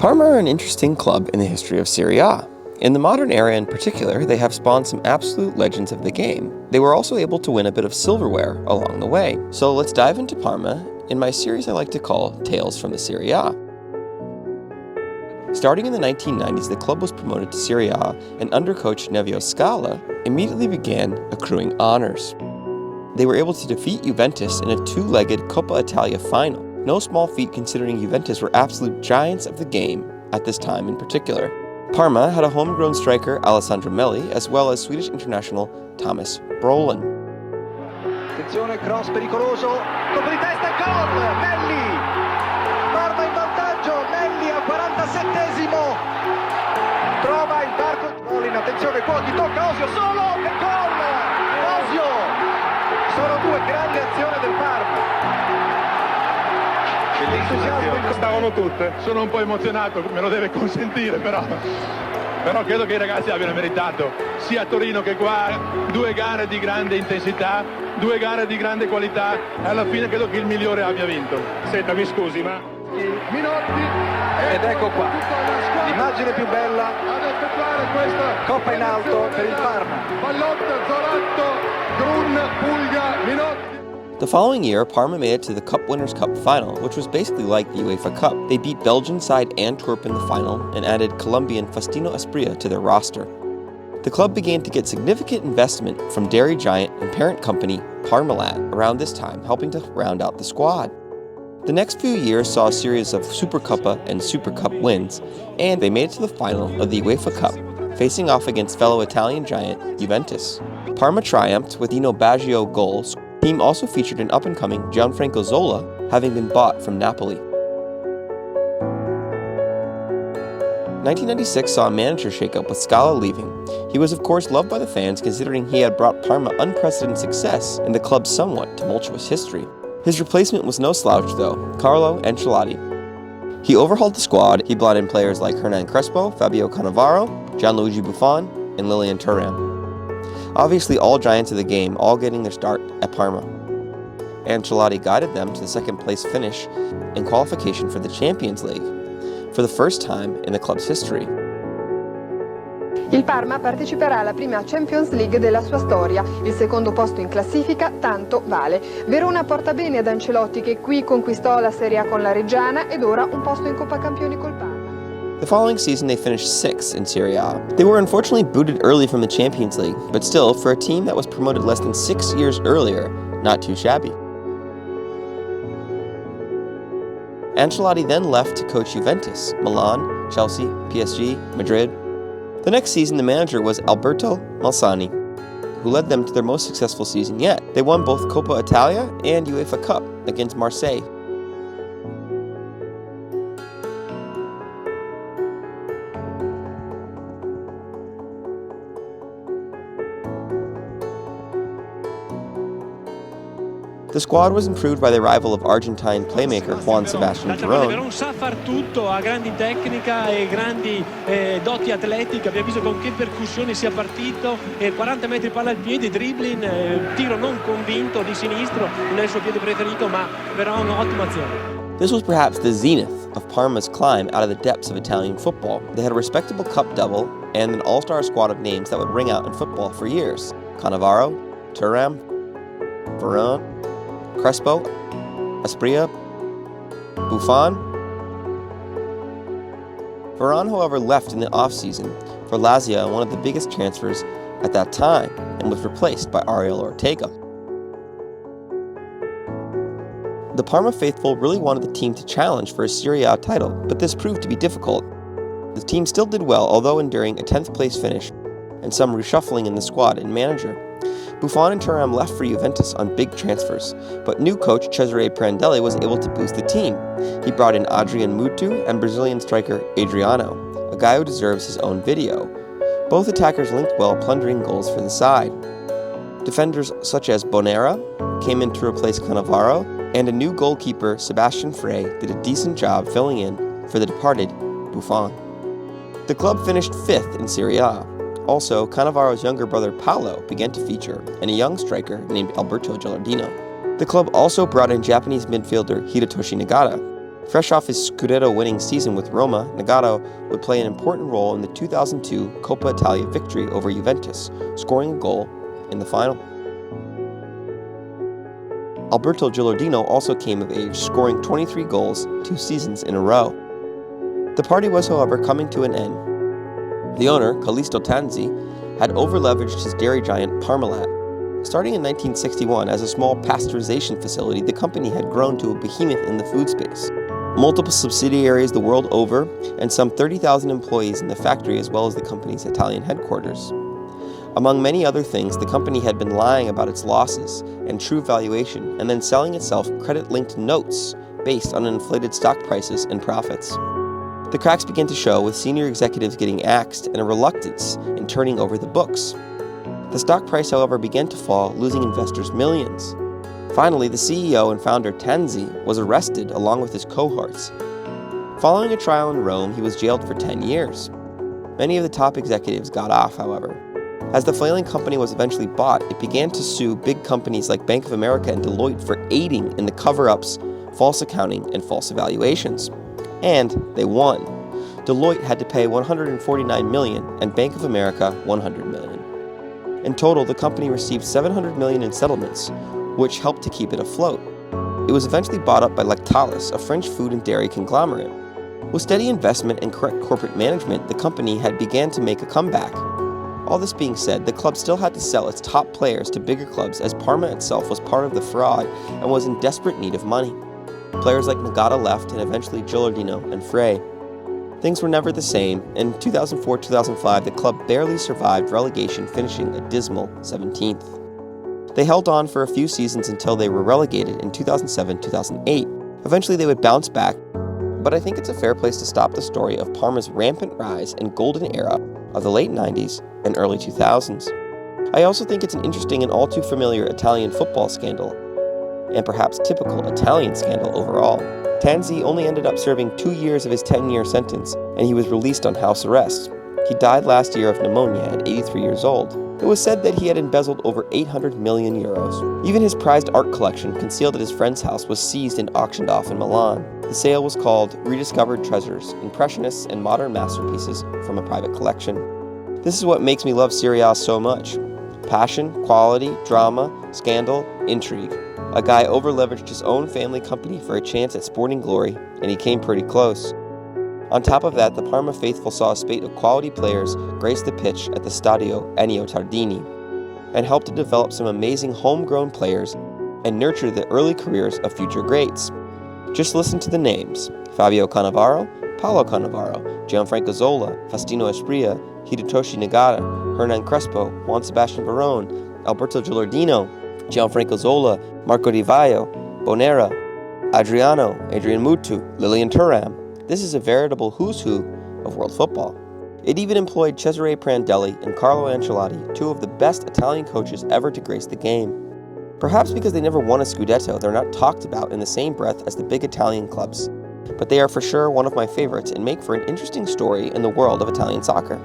Parma are an interesting club in the history of Serie A. In the modern era in particular, they have spawned some absolute legends of the game. They were also able to win a bit of silverware along the way. So let's dive into Parma in my series I like to call Tales from the Serie A. Starting in the 1990s, the club was promoted to Serie A, and under coach Nevio Scala immediately began accruing honors. They were able to defeat Juventus in a two-legged Coppa Italia final. No small feat considering Juventus were absolute giants of the game at this time in particular. Parma had a homegrown striker, Alessandro Melli, as well as Swedish international Thomas Brolin. Attenzione, cross pericoloso, colpo di testa e gol! Melli! Parma in vantaggio, Melli al 47esimo! Trova il varco, Brolin, attenzione, Cuoghi, tocca Osio, solo e gol! Osio! Sono due grandi azioni del Parma. Stavano tutte, sono un po' emozionato, me lo deve consentire però credo che i ragazzi abbiano meritato sia a Torino che qua due gare di grande intensità, due gare di grande qualità e alla fine credo che il migliore abbia vinto. Senta, mi scusi, ma Minotti ed ecco qua l'immagine più bella ad effettuare questa Coppa in alto per il Parma. Pallotta, Zoratto, Grun, Puglia, Minotti. The following year, Parma made it to the Cup Winners' Cup final, which was basically like the UEFA Cup. They beat Belgian side Antwerp in the final and added Colombian Faustino Asprilla to their roster. The club began to get significant investment from dairy giant and parent company Parmalat around this time, helping to round out the squad. The next few years saw a series of Supercoppa and Super Cup wins, and they made it to the final of the UEFA Cup, facing off against fellow Italian giant Juventus. Parma triumphed with Dino Baggio goals. The team also featured an up-and-coming Gianfranco Zola, having been bought from Napoli. 1996 saw a manager shakeup with Scala leaving. He was of course loved by the fans considering he had brought Parma unprecedented success in the club's somewhat tumultuous history. His replacement was no slouch though, Carlo Ancelotti. He overhauled the squad. He brought in players like Hernan Crespo, Fabio Cannavaro, Gianluigi Buffon, and Lilian Thuram. Obviously all giants of the game, all getting their start at Parma. Ancelotti guided them to the second place finish in qualification for the Champions League, for the first time in the club's history. Il Parma parteciperà alla prima Champions League della sua storia. Il secondo posto in classifica tanto vale. Verona porta bene ad Ancelotti che qui conquistò la Serie A con la Reggiana ed ora un posto in Coppa Campioni col Parma. The following season they finished 6th in Serie A. They were unfortunately booted early from the Champions League, but still, for a team that was promoted less than 6 years earlier, not too shabby. Ancelotti then left to coach Juventus, Milan, Chelsea, PSG, Madrid. The next season the manager was Alberto Malsani, who led them to their most successful season yet. They won both Coppa Italia and UEFA Cup against Marseille. The squad was improved by the arrival of Argentine playmaker Juan Sebastian Veron. Veron sa far tutto, ha grandi tecnica e grandi doti atletiche. Abbiamo visto con che percussioni sia partito, 40 metri palla al piede, dribbling, tiro non convinto di sinistro, non è il suo piede preferito, ma Veron ottima azione. This was perhaps the zenith of Parma's climb out of the depths of Italian football. They had a respectable cup double and an all-star squad of names that would ring out in football for years. Cannavaro, Thuram, Veron, Crespo, Asprilla, Buffon. Veron, however, left in the off-season for Lazio, one of the biggest transfers at that time, and was replaced by Ariel Ortega. The Parma faithful really wanted the team to challenge for a Serie A title, but this proved to be difficult. The team still did well, although enduring a 10th place finish and some reshuffling in the squad and manager. Buffon and Thuram left for Juventus on big transfers, but new coach Cesare Prandelli was able to boost the team. He brought in Adrian Mutu and Brazilian striker Adriano, a guy who deserves his own video. Both attackers linked well, plundering goals for the side. Defenders such as Bonera came in to replace Cannavaro, and a new goalkeeper, Sebastian Frey, did a decent job filling in for the departed Buffon. The club finished 5th in Serie A. Also, Cannavaro's younger brother Paolo began to feature, and a young striker named Alberto Gilardino. The club also brought in Japanese midfielder Hidetoshi Nagata. Fresh off his Scudetto winning season with Roma, Nagata would play an important role in the 2002 Coppa Italia victory over Juventus, scoring a goal in the final. Alberto Gilardino also came of age, scoring 23 goals 2 seasons in a row. The party was, however, coming to an end. The owner, Callisto Tanzi, had over-leveraged his dairy giant Parmalat. Starting in 1961 as a small pasteurization facility, the company had grown to a behemoth in the food space. Multiple subsidiaries the world over, and some 30,000 employees in the factory as well as the company's Italian headquarters. Among many other things, the company had been lying about its losses and true valuation, and then selling itself credit-linked notes based on inflated stock prices and profits. The cracks began to show, with senior executives getting axed and a reluctance in turning over the books. The stock price, however, began to fall, losing investors millions. Finally, the CEO and founder Tanzi was arrested along with his cohorts. Following a trial in Rome, he was jailed for 10 years. Many of the top executives got off, however. As the flailing company was eventually bought, it began to sue big companies like Bank of America and Deloitte for aiding in the cover-ups, false accounting, and false evaluations. And they won. Deloitte had to pay $149 million and Bank of America $100 million. In total, the company received $700 million in settlements, which helped to keep it afloat. It was eventually bought up by Lactalis, a French food and dairy conglomerate. With steady investment and correct corporate management, the company had begun to make a comeback. All this being said, the club still had to sell its top players to bigger clubs as Parma itself was part of the fraud and was in desperate need of money. Players like Nagata left and eventually Gilardino and Frey. Things were never the same. In 2004-2005, the club barely survived relegation, finishing a dismal 17th. They held on for a few seasons until they were relegated in 2007-2008. Eventually they would bounce back, but I think it's a fair place to stop the story of Parma's rampant rise and golden era of the late 90s and early 2000s. I also think it's an interesting and all too familiar Italian football scandal, and perhaps typical Italian scandal overall. Tanzi only ended up serving 2 years of his 10-year sentence, and he was released on house arrest. He died last year of pneumonia at 83 years old. It was said that he had embezzled over 800 million euros. Even his prized art collection, concealed at his friend's house, was seized and auctioned off in Milan. The sale was called Rediscovered Treasures, Impressionists and Modern Masterpieces from a Private Collection. This is what makes me love Serie A so much. Passion, quality, drama, scandal, intrigue. A guy over-leveraged his own family company for a chance at sporting glory, and he came pretty close. On top of that, the Parma faithful saw a spate of quality players grace the pitch at the Stadio Ennio Tardini, and helped to develop some amazing homegrown players and nurture the early careers of future greats. Just listen to the names: Fabio Cannavaro, Paolo Cannavaro, Gianfranco Zola, Faustino Esprilla, Hidetoshi Nagata, Hernan Crespo, Juan Sebastian Veron, Alberto Gilardino, Gianfranco Zola, Marco Di Vaio, Bonera, Adriano, Adrian Mutu, Lilian Thuram. This is a veritable who's who of world football. It even employed Cesare Prandelli and Carlo Ancelotti, two of the best Italian coaches ever to grace the game. Perhaps because they never won a Scudetto, they're not talked about in the same breath as the big Italian clubs. But they are for sure one of my favorites and make for an interesting story in the world of Italian soccer.